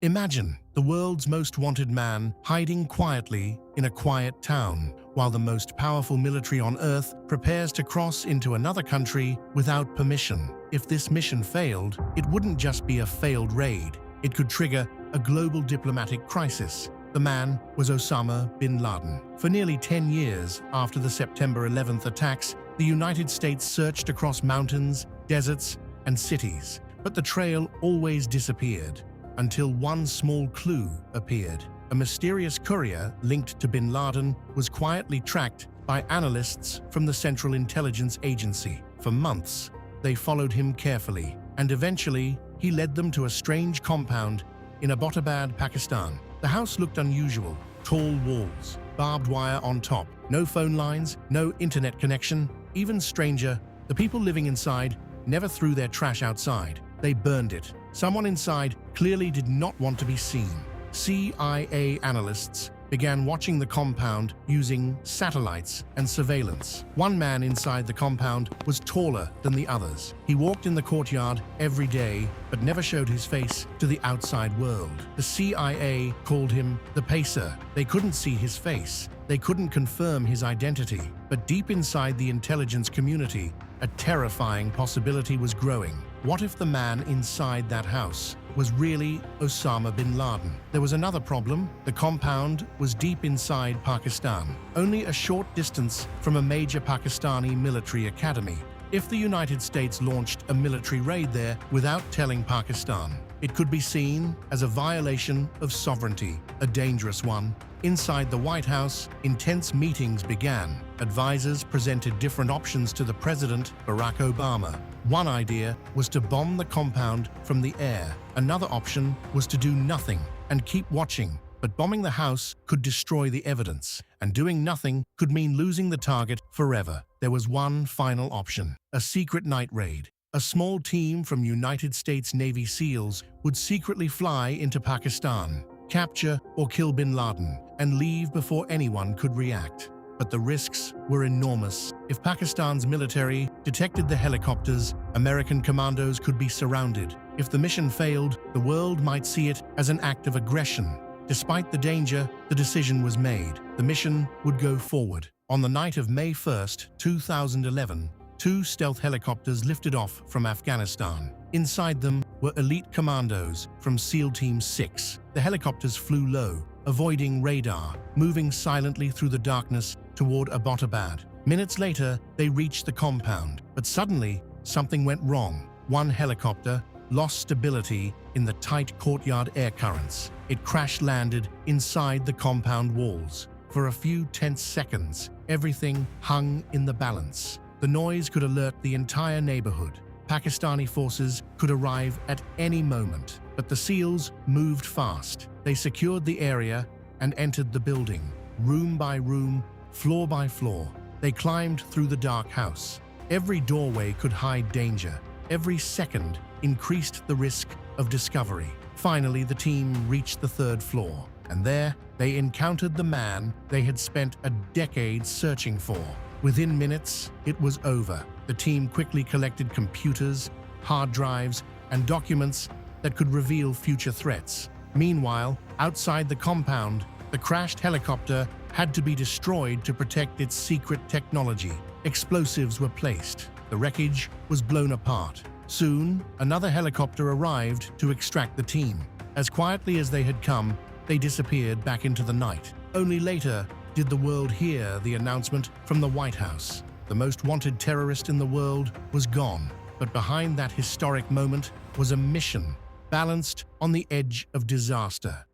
Imagine the world's most wanted man hiding quietly in a quiet town, while the most powerful military on Earth prepares to cross into another country without permission. If this mission failed, it wouldn't just be a failed raid. It could trigger a global diplomatic crisis. The man was Osama bin Laden. For nearly 10 years after the September 11th attacks, the United States searched across mountains, deserts, and cities, but the trail always disappeared. Until one small clue appeared. A mysterious courier linked to bin Laden was quietly tracked by analysts from the Central Intelligence Agency. For months, they followed him carefully, and eventually, he led them to a strange compound in Abbottabad, Pakistan. The house looked unusual. Tall walls, barbed wire on top, no phone lines, no internet connection. Even stranger, the people living inside never threw their trash outside. They burned it. Someone inside clearly did not want to be seen. CIA analysts began watching the compound using satellites and surveillance. One man inside the compound was taller than the others. He walked in the courtyard every day, but never showed his face to the outside world. The CIA called him the Pacer. They couldn't see his face. They couldn't confirm his identity. But deep inside the intelligence community, a terrifying possibility was growing. What if the man inside that house was really Osama bin Laden? There was another problem. The compound was deep inside Pakistan, only a short distance from a major Pakistani military academy. If the United States launched a military raid there without telling Pakistan, it could be seen as a violation of sovereignty, a dangerous one. Inside the White House, intense meetings began. Advisors presented different options to the President, Barack Obama. One idea was to bomb the compound from the air. Another option was to do nothing and keep watching. But bombing the house could destroy the evidence, and doing nothing could mean losing the target forever. There was one final option: a secret night raid. A small team from United States Navy SEALs would secretly fly into Pakistan, capture or kill bin Laden, and leave before anyone could react. But the risks were enormous. If Pakistan's military detected the helicopters, American commandos could be surrounded. If the mission failed, the world might see it as an act of aggression. Despite the danger, the decision was made. The mission would go forward. On the night of May 1st, 2011, two stealth helicopters lifted off from Afghanistan. Inside them were elite commandos from SEAL Team 6. The helicopters flew low, avoiding radar, moving silently through the darkness toward Abbottabad. Minutes later, they reached the compound, but suddenly, something went wrong. One helicopter lost stability in the tight courtyard air currents. It crash-landed inside the compound walls. For a few tense seconds, everything hung in the balance. The noise could alert the entire neighborhood. Pakistani forces could arrive at any moment, but the SEALs moved fast. They secured the area and entered the building, room by room, floor by floor. They climbed through the dark house. Every doorway could hide danger. Every second increased the risk of discovery. Finally, the team reached the third floor, and there they encountered the man they had spent a decade searching for. Within minutes, it was over. The team quickly collected computers, hard drives, and documents that could reveal future threats. Meanwhile, outside the compound, the crashed helicopter had to be destroyed to protect its secret technology. Explosives were placed. The wreckage was blown apart. Soon, another helicopter arrived to extract the team. As quietly as they had come, they disappeared back into the night. Only later did the world hear the announcement from the White House. The most wanted terrorist in the world was gone. But behind that historic moment was a mission balanced on the edge of disaster.